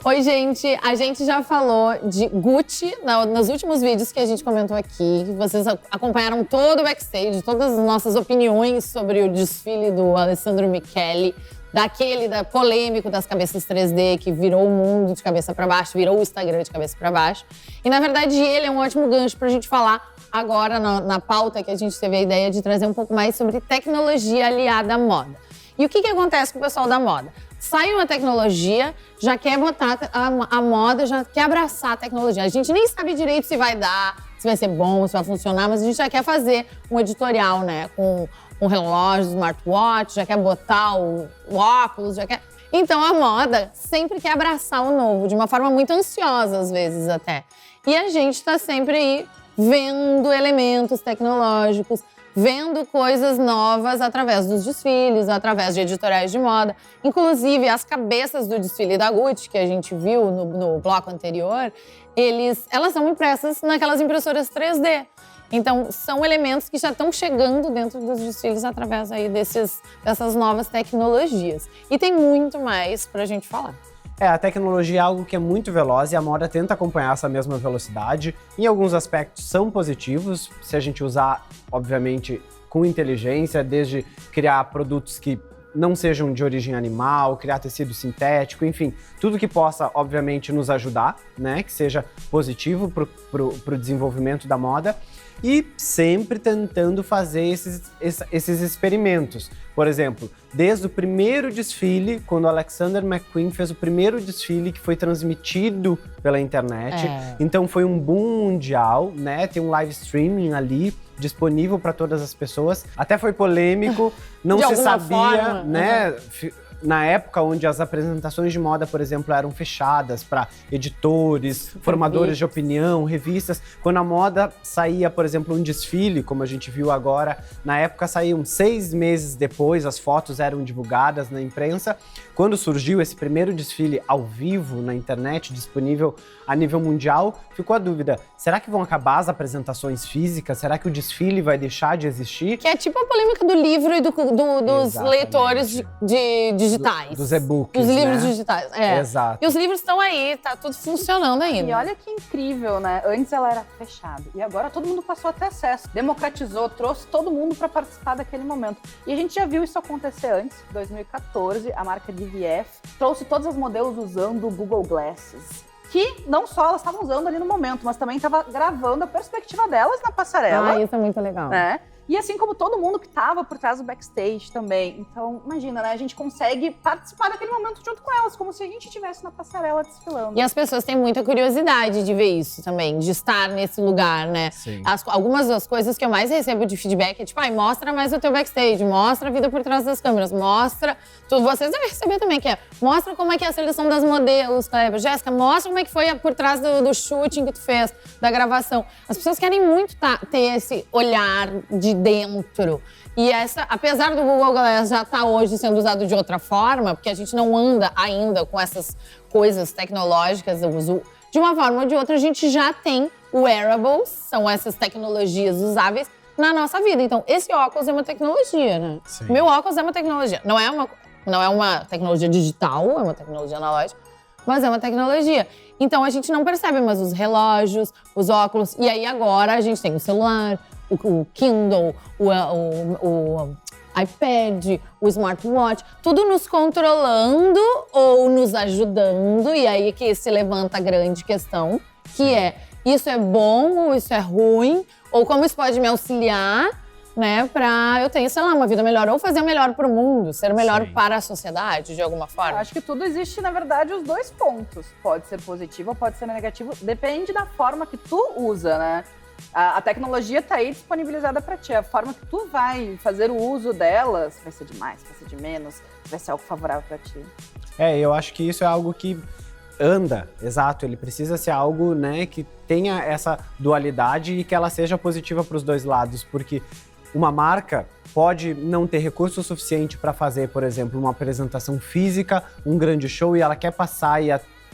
Oi, gente. A gente já falou de Gucci nos últimos vídeos que a gente comentou aqui. Vocês acompanharam todo o backstage, todas as nossas opiniões sobre o desfile do Alessandro Michele, da polêmico das cabeças 3D, que virou o mundo de cabeça para baixo, virou o Instagram de cabeça para baixo. E, na verdade, ele é um ótimo gancho pra gente falar agora na pauta que a gente teve a ideia de trazer um pouco mais sobre tecnologia aliada à moda. E o que acontece com o pessoal da moda? Sai uma tecnologia, já quer botar a moda, já quer abraçar a tecnologia. A gente nem sabe direito se vai dar, se vai ser bom, se vai funcionar, mas a gente já quer fazer um editorial, né? Com um relógio, smartwatch, já quer botar o óculos, já quer… Então a moda sempre quer abraçar o novo, de uma forma muito ansiosa às vezes até. E a gente tá sempre aí vendo elementos tecnológicos, vendo coisas novas através dos desfiles, através de editoriais de moda. Inclusive, as cabeças do desfile da Gucci, que a gente viu no bloco anterior, elas são impressas naquelas impressoras 3D. Então, são elementos que já estão chegando dentro dos desfiles através aí dessas novas tecnologias. E tem muito mais pra gente falar. A tecnologia é algo que é muito veloz e a moda tenta acompanhar essa mesma velocidade. Em alguns aspectos são positivos, se a gente usar, obviamente, com inteligência, desde criar produtos que não sejam de origem animal, criar tecido sintético, enfim, tudo que possa, obviamente, nos ajudar, né, que seja positivo pro desenvolvimento da moda. E sempre tentando fazer esses experimentos. Por exemplo, desde o primeiro desfile, quando o Alexander McQueen fez o primeiro desfile que foi transmitido pela internet. Então foi um boom mundial, né? Tem um live streaming ali disponível para todas as pessoas. Até foi polêmico, não se sabia, forma, né? Na época onde as apresentações de moda, por exemplo, eram fechadas para editores, formadores de opinião, revistas. Quando a moda saía, por exemplo, um desfile, como a gente viu agora, na época saíam 6 meses depois, as fotos eram divulgadas na imprensa. Quando surgiu esse primeiro desfile ao vivo na internet, disponível a nível mundial, ficou a dúvida, será que vão acabar as apresentações físicas? Será que o desfile vai deixar de existir? Que é tipo a polêmica do livro e dos leitores digitais. Dos e-books, dos livros digitais. Exato. E os livros estão aí, tá tudo funcionando ainda. E olha que incrível, né? Antes ela era fechada e agora todo mundo passou a ter acesso. Democratizou, trouxe todo mundo para participar daquele momento. E a gente já viu isso acontecer antes, em 2014, a marca DVF trouxe todos os modelos usando o Google Glasses. Que não só elas estavam usando ali no momento, mas também estava gravando a perspectiva delas na passarela. Isso é muito legal. Né? E assim como todo mundo que estava por trás do backstage também. Então, imagina, né? A gente consegue participar daquele momento junto com elas, como se a gente estivesse na passarela desfilando. E as pessoas têm muita curiosidade de ver isso também, de estar nesse lugar, né? Sim. Algumas das coisas que eu mais recebo de feedback é tipo, mostra mais o teu backstage, mostra a vida por trás das câmeras, mostra… Vocês devem receber também, mostra como é que é a seleção das modelos, Kleber. Jéssica, mostra como é que foi por trás do shooting que tu fez, da gravação. As pessoas querem muito ter esse olhar de dentro. E apesar do Google Glass já estar hoje sendo usado de outra forma, porque a gente não anda ainda com essas coisas tecnológicas, de uma forma ou de outra a gente já tem wearables, são essas tecnologias usáveis na nossa vida. Então, esse óculos é uma tecnologia, né? Sim. Meu óculos é uma tecnologia. Não é uma tecnologia digital, é uma tecnologia analógica, mas é uma tecnologia. Então, a gente não percebe, mas os relógios, os óculos… E aí, agora, a gente tem o celular, o Kindle, o iPad, o smartwatch, tudo nos controlando ou nos ajudando. E aí que se levanta a grande questão, que é, isso é bom ou isso é ruim? Ou como isso pode me auxiliar, né, pra eu ter, sei lá, uma vida melhor, ou fazer melhor pro mundo, ser melhor para a sociedade, de alguma forma. Eu acho que tudo existe, na verdade, os dois pontos. Pode ser positivo ou pode ser negativo, depende da forma que tu usa, né? A tecnologia tá aí disponibilizada para ti. A forma que tu vai fazer o uso dela, se vai ser de mais, se vai ser de menos, vai ser algo favorável para ti. Eu acho que isso é algo que anda, exato. Ele precisa ser algo, né, que tenha essa dualidade e que ela seja positiva para os dois lados, porque uma marca pode não ter recurso suficiente para fazer, por exemplo, uma apresentação física, um grande show, e ela quer passar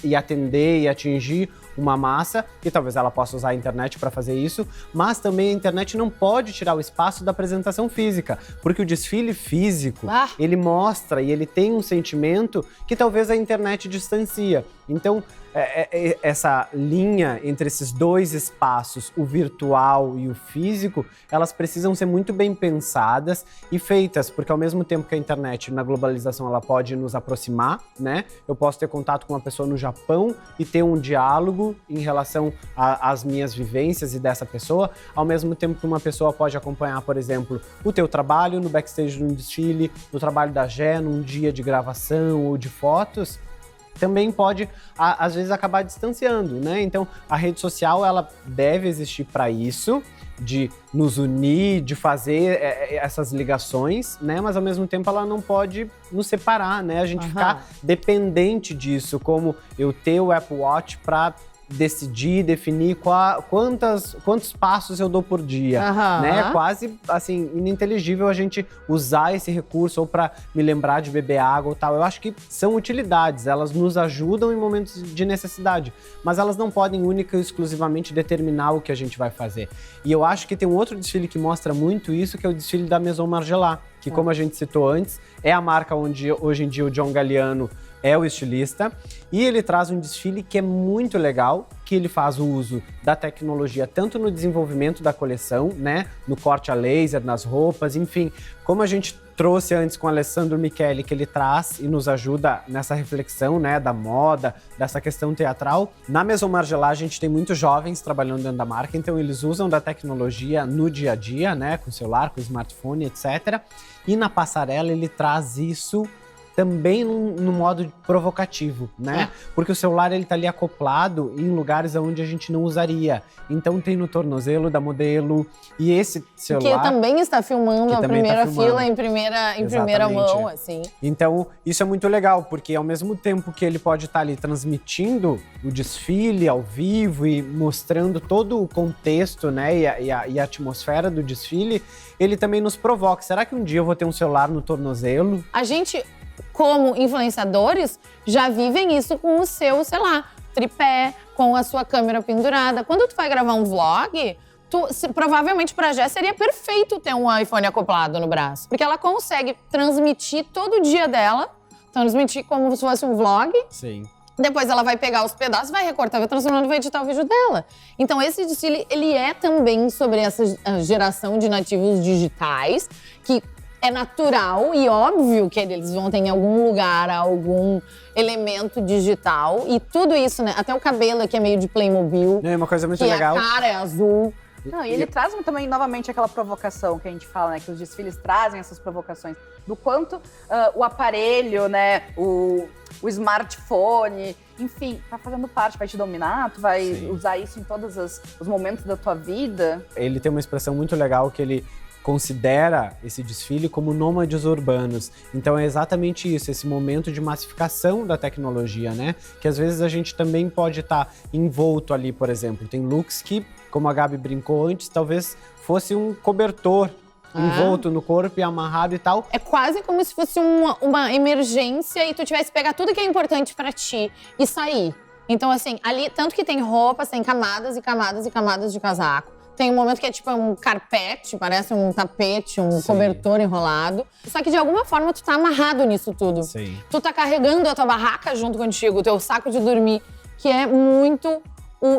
e atender e atingir uma massa, e talvez ela possa usar a internet para fazer isso, mas também a internet não pode tirar o espaço da apresentação física, porque o desfile físico, ele mostra e ele tem um sentimento que talvez a internet distancia. Então, essa linha entre esses dois espaços, o virtual e o físico, elas precisam ser muito bem pensadas e feitas, porque ao mesmo tempo que a internet, na globalização, ela pode nos aproximar, né? Eu posso ter contato com uma pessoa no Japão e ter um diálogo em relação às minhas vivências e dessa pessoa, ao mesmo tempo que uma pessoa pode acompanhar, por exemplo, o teu trabalho no backstage de um desfile, o trabalho da Gé num dia de gravação ou de fotos, também pode, às vezes, acabar distanciando, né? Então, a rede social, ela deve existir para isso, de nos unir, de fazer essas ligações, né? Mas, ao mesmo tempo, ela não pode nos separar, né? A gente ficar dependente disso, como eu ter o Apple Watch para decidir, definir quantos passos eu dou por dia, né? É quase, assim, ininteligível a gente usar esse recurso ou para me lembrar de beber água ou tal. Eu acho que são utilidades, elas nos ajudam em momentos de necessidade, mas elas não podem única e exclusivamente determinar o que a gente vai fazer. E eu acho que tem um outro desfile que mostra muito isso, que é o desfile da Maison Margiela, que, como a gente citou antes, é a marca onde hoje em dia o John Galliano é o estilista, e ele traz um desfile que é muito legal, que ele faz o uso da tecnologia tanto no desenvolvimento da coleção, né, no corte a laser, nas roupas, enfim, como a gente trouxe antes com o Alessandro Michele, que ele traz e nos ajuda nessa reflexão, né, da moda, dessa questão teatral. Na Maison Margiela, a gente tem muitos jovens trabalhando dentro da marca, então eles usam da tecnologia no dia a dia, né, com o celular, com o smartphone, etc. E na passarela ele traz isso também no modo provocativo, né? Porque o celular, ele tá ali acoplado em lugares onde a gente não usaria. Então tem no tornozelo da modelo, e esse celular... Que também está filmando a primeira fila em primeira mão, assim. Então, isso é muito legal, porque ao mesmo tempo que ele pode estar ali transmitindo o desfile ao vivo e mostrando todo o contexto, né, e a atmosfera do desfile, ele também nos provoca. Será que um dia eu vou ter um celular no tornozelo? A gente, como influenciadores, já vivem isso com o seu, sei lá, tripé, com a sua câmera pendurada. Quando tu vai gravar um vlog, provavelmente pra Jé seria perfeito ter um iPhone acoplado no braço. Porque ela consegue transmitir todo o dia dela, transmitir como se fosse um vlog. Sim. Depois ela vai pegar os pedaços, vai recortar, vai transformando, vai editar o vídeo dela. Então esse desfile, ele é também sobre essa geração de nativos digitais, que é natural e óbvio que eles vão ter em algum lugar algum elemento digital. E tudo isso, né? Até o cabelo aqui é meio de Playmobil. É uma coisa muito que legal. A cara é azul. Não, e ele traz também, novamente, aquela provocação que a gente fala, né? Que os desfiles trazem essas provocações. Do quanto o aparelho, né? O smartphone, enfim, tá fazendo parte, vai te dominar, tu vai usar isso em todos os momentos da tua vida. Ele tem uma expressão muito legal que ele considera esse desfile como nômades urbanos. Então é exatamente isso, esse momento de massificação da tecnologia, né? Que às vezes a gente também pode estar envolto ali, por exemplo. Tem looks que, como a Gabi brincou antes, talvez fosse um cobertor envolto no corpo e amarrado e tal. É quase como se fosse uma emergência e tu tivesse que pegar tudo que é importante pra ti e sair. Então, assim, ali, tanto que tem roupas, tem camadas e camadas e camadas de casaco. Tem um momento que é tipo um carpete, parece um tapete, um cobertor enrolado. Só que de alguma forma tu tá amarrado nisso tudo. Sim. Tu tá carregando a tua barraca junto contigo, o teu saco de dormir, que é muito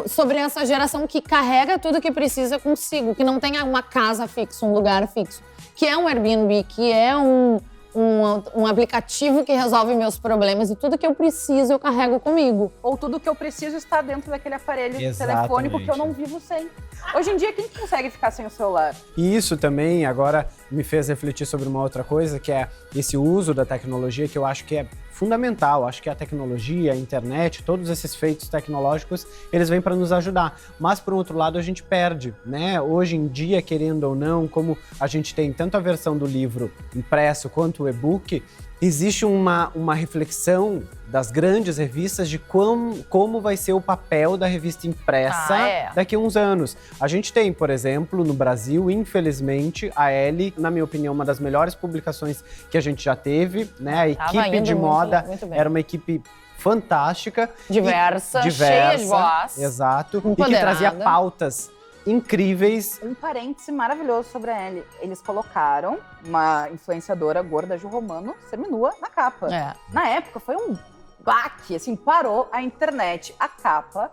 sobre essa geração que carrega tudo que precisa consigo, que não tem uma casa fixa, um lugar fixo, que é um Airbnb, que é um aplicativo que resolve meus problemas e tudo que eu preciso eu carrego comigo. Ou tudo que eu preciso está dentro daquele aparelho telefônico que eu não vivo sem. Hoje em dia, quem consegue ficar sem o celular? E isso também agora me fez refletir sobre uma outra coisa, que é esse uso da tecnologia, que eu acho que é fundamental. Acho que a tecnologia, a internet, todos esses feitos tecnológicos, eles vêm para nos ajudar. Mas, por outro lado, a gente perde, né? Hoje em dia, querendo ou não, como a gente tem tanto a versão do livro impresso quanto o e-book, existe uma reflexão das grandes revistas de como vai ser o papel da revista impressa daqui a uns anos. A gente tem, por exemplo, no Brasil, infelizmente, a Elle, na minha opinião, uma das melhores publicações que a gente já teve, né? A equipe de moda era uma equipe fantástica. Diversa, cheia de voz. Exato. E que Empoderada. trazia pautas incríveis. Um parêntese maravilhoso sobre a Ellie. Eles colocaram uma influenciadora gorda Ju Romano seminua na capa. É. Na época foi um baque, assim, parou a internet. A capa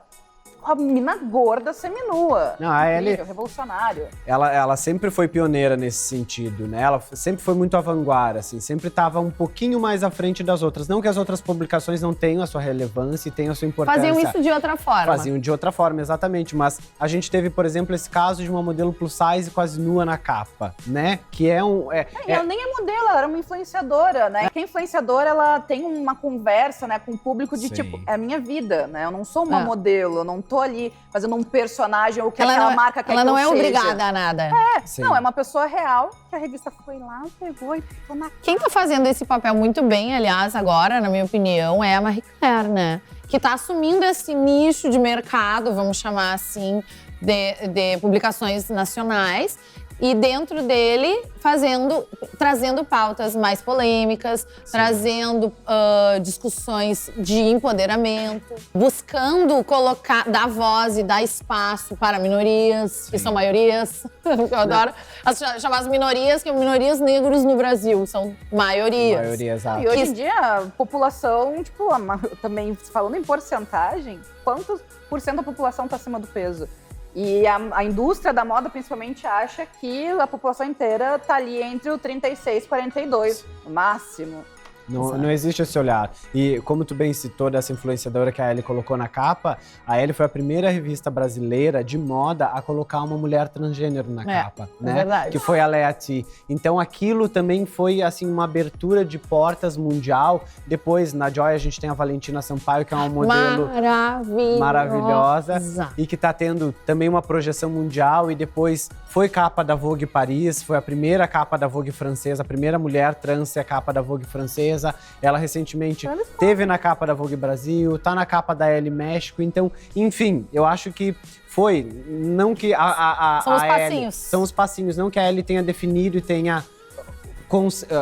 com a mina gorda seminua. Não, a Ellie, Incrível, revolucionário. ela sempre foi pioneira nesse sentido, né? Ela sempre foi muito à vanguarda, assim, sempre estava um pouquinho mais à frente das outras. Não que as outras publicações não tenham a sua relevância e tenham a sua importância. Faziam isso de outra forma. Faziam de outra forma, exatamente. Mas a gente teve, por exemplo, esse caso de uma modelo plus size quase nua na capa, né? Que é um... E ela nem é modelo, ela era uma influenciadora, né? Que a influenciadora, ela tem uma conversa, né, com o público de Sim. tipo, é a minha vida, né? Eu não sou uma É. modelo, eu não tô ali fazendo um personagem ou o que Ela aquela não, marca quer ela que não eu é seja. obrigada a nada. Sim. Não, é uma pessoa real que a revista foi lá, pegou e botou na Quem tá fazendo esse papel muito bem, aliás, agora, na minha opinião, é a Marie Claire, né? Que tá assumindo esse nicho de mercado, vamos chamar assim, de publicações nacionais. E dentro dele, trazendo pautas mais polêmicas, trazendo discussões de empoderamento, buscando dar voz e dar espaço para minorias, que são maiorias. Eu adoro chamar as minorias, que são minorias negros no Brasil, são maiorias. Maioria, exato. E hoje em dia, a população, tipo, também falando em porcentagem, quantos por cento da população tá acima do peso? E a indústria da moda, principalmente, acha que a população inteira tá ali entre o 36 e 42, no máximo. Não existe esse olhar. E como tu bem citou dessa influenciadora que a Ellie colocou na capa, a Ellie foi a primeira revista brasileira de moda a colocar uma mulher transgênero na capa, né? Verdade. Que foi a Lea T. Então aquilo também foi assim uma abertura de portas mundial. Depois na Joy a gente tem a Valentina Sampaio, que é uma modelo maravilhosa e que tá tendo também uma projeção mundial, e depois foi capa da Vogue Paris, foi a primeira capa da Vogue francesa, a primeira mulher trans a ser a capa da Vogue francesa. Ela recentemente teve na capa da Vogue Brasil, tá na capa da Elle México. Então, enfim, eu acho que foi, não que São os a passinhos. Elle, são os passinhos, não que a Elle tenha definido e tenha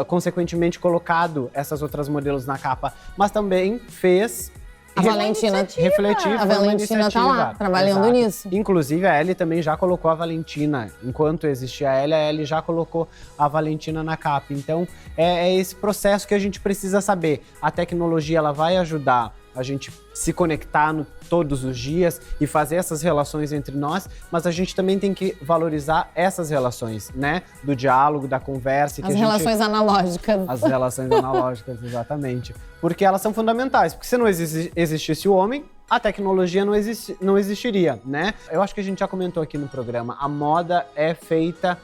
consequentemente colocado essas outras modelos na capa, mas também fez A Valentina, refletir. a Valentina tá lá, trabalhando Exato. nisso. Inclusive, a Ellie também já colocou a Valentina. Enquanto existia a Ellie já colocou a Valentina na capa. Então, é esse processo que a gente precisa saber. A tecnologia, ela vai ajudar a gente se conectar todos os dias e fazer essas relações entre nós, mas a gente também tem que valorizar essas relações, né? Do diálogo, da conversa. As relações analógicas. As relações analógicas, exatamente. Porque elas são fundamentais. Porque se não existisse o homem, a tecnologia não existiria, né? Eu acho que a gente já comentou aqui no programa, a moda é feita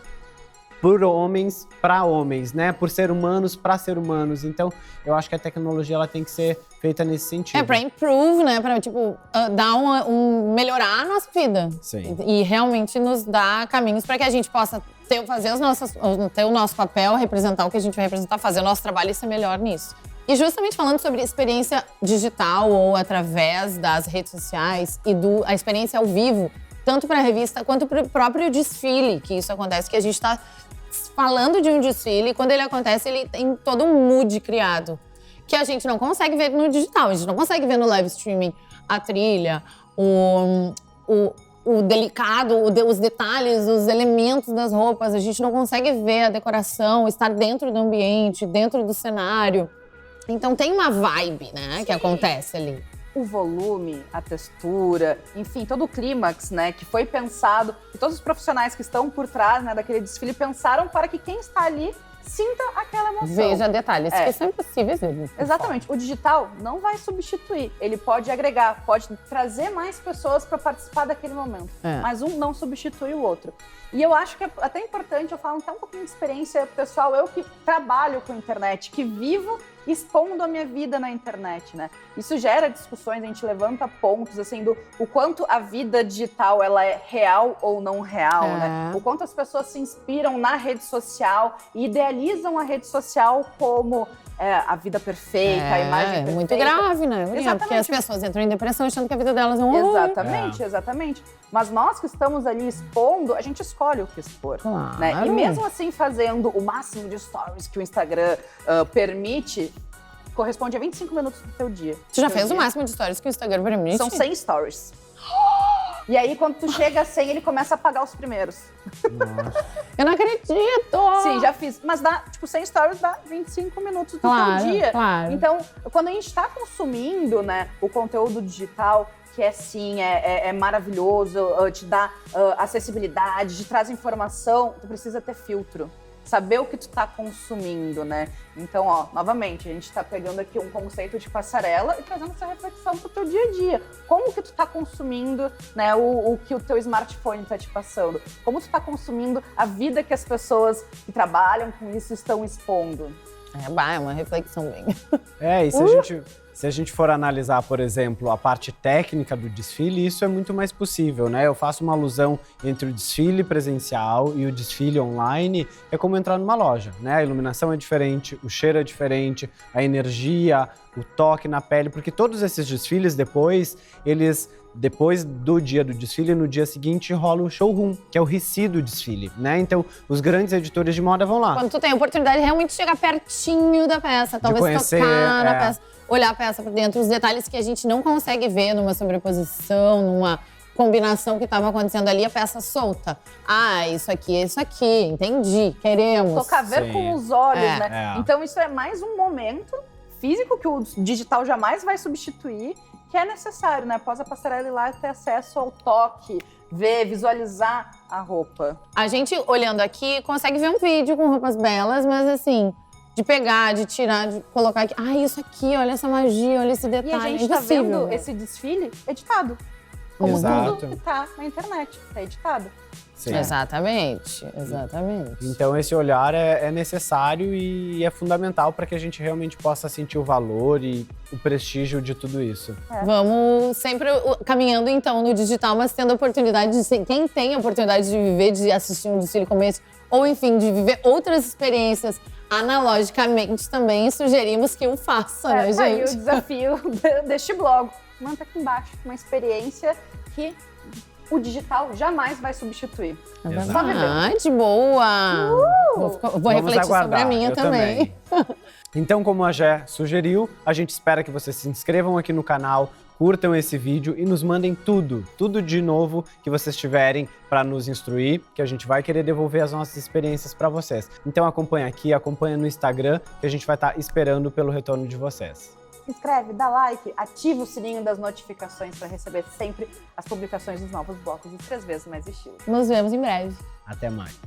por homens para homens, né? Por ser humanos para ser humanos. Então, eu acho que a tecnologia ela tem que ser feita nesse sentido. É pra improve, né? Pra, tipo, dar melhorar a nossa vida. Sim. E realmente nos dar caminhos para que a gente possa ter o nosso papel, representar o que a gente vai representar, fazer o nosso trabalho e ser melhor nisso. E justamente falando sobre experiência digital ou através das redes sociais e a experiência ao vivo, tanto para a revista quanto para o próprio desfile, que isso acontece, que a gente está falando de um desfile, e quando ele acontece, ele tem todo um mood criado, que a gente não consegue ver no digital, a gente não consegue ver no live streaming a trilha, o delicado, os detalhes, os elementos das roupas, a gente não consegue ver a decoração, estar dentro do ambiente, dentro do cenário. Então tem uma vibe, né, que acontece ali. O volume, a textura, enfim, todo o clímax, né, que foi pensado, que todos os profissionais que estão por trás, né, daquele desfile pensaram para que quem está ali sinta aquela emoção. Veja detalhes que são impossíveis. Exatamente. O digital não vai substituir, ele pode agregar, pode trazer mais pessoas para participar daquele momento, mas um não substitui o outro. E eu acho que é até importante eu falar até um pouquinho de experiência pessoal, eu que trabalho com internet, que vivo expondo a minha vida na internet, né? Isso gera discussões, a gente levanta pontos, assim, do o quanto a vida digital, ela é real ou não real, né? O quanto as pessoas se inspiram na rede social e idealizam a rede social como a vida perfeita, a imagem perfeita. É muito grave, né? Exatamente. Porque as pessoas entram em depressão achando que a vida delas é um horror. Exatamente. Mas nós que estamos ali expondo, a gente escolhe o que expor. Claro. Né? E mesmo assim, fazendo o máximo de stories que o Instagram permite, corresponde a 25 minutos do teu dia. Tu já fez o máximo de stories que o Instagram permite? São 100 stories. E aí, quando tu chega a 100, ele começa a apagar os primeiros. Eu não acredito! Sim, já fiz. Mas dá, tipo, 100 stories dá 25 minutos do Claro, teu dia. claro. Então, quando a gente tá consumindo, né, o conteúdo digital, que é maravilhoso, te dá acessibilidade, te traz informação, tu precisa ter filtro. Saber o que tu tá consumindo, né? Então, ó, novamente, a gente tá pegando aqui um conceito de passarela e trazendo essa reflexão pro teu dia a dia. Como que tu tá consumindo, né, o que o teu smartphone tá te passando? Como tu tá consumindo a vida que as pessoas que trabalham com isso estão expondo? É uma reflexão bem... E se a gente for analisar, por exemplo, a parte técnica do desfile, isso é muito mais possível, né? Eu faço uma alusão entre o desfile presencial e o desfile online, é como entrar numa loja, né? A iluminação é diferente, o cheiro é diferente, a energia, o toque na pele, porque todos esses desfiles depois do dia do desfile, no dia seguinte rola o showroom, que é o RICI do desfile, né? Então, os grandes editores de moda vão lá. Quando tu tem a oportunidade de realmente chegar pertinho da peça, talvez conhecer, tocar na peça, olhar a peça por dentro, os detalhes que a gente não consegue ver numa sobreposição, numa combinação que estava acontecendo ali, a peça solta. Ah, isso aqui, entendi, queremos. Tocar, ver com os olhos, né? É. Então, isso é mais um momento físico que o digital jamais vai substituir, que é necessário, né? Após a passarela ir lá ter acesso ao toque, ver, visualizar a roupa. A gente, olhando aqui, consegue ver um vídeo com roupas belas, mas assim, de pegar, de tirar, de colocar aqui. Ah, isso aqui, olha essa magia, olha esse detalhe. E a gente é tá impossível, vendo né? esse desfile editado. Como Exato. tudo que tá na internet, tá editado. Sim. Exatamente. Então esse olhar é necessário e é fundamental para que a gente realmente possa sentir o valor e o prestígio de tudo isso. Vamos sempre caminhando, então, no digital, mas tendo a oportunidade de ser... Quem tem a oportunidade de viver, de assistir um desfile como esse, ou enfim, de viver outras experiências analogicamente, também sugerimos que o faça, né, Tá aí o gente? desafio deste blog. Manda aqui embaixo uma experiência que o digital jamais vai substituir. É Exato. verdade, boa! Vou refletir sobre a aguardar, minha eu também. Então, como a Gé sugeriu, a gente espera que vocês se inscrevam aqui no canal, curtam esse vídeo e nos mandem tudo de novo que vocês tiverem para nos instruir, que a gente vai querer devolver as nossas experiências para vocês. Então acompanha aqui, acompanha no Instagram, que a gente vai estar esperando pelo retorno de vocês. Se inscreve, dá like, ativa o sininho das notificações para receber sempre as publicações dos novos blocos e 3 vezes mais estilo. Nos vemos em breve. Até mais.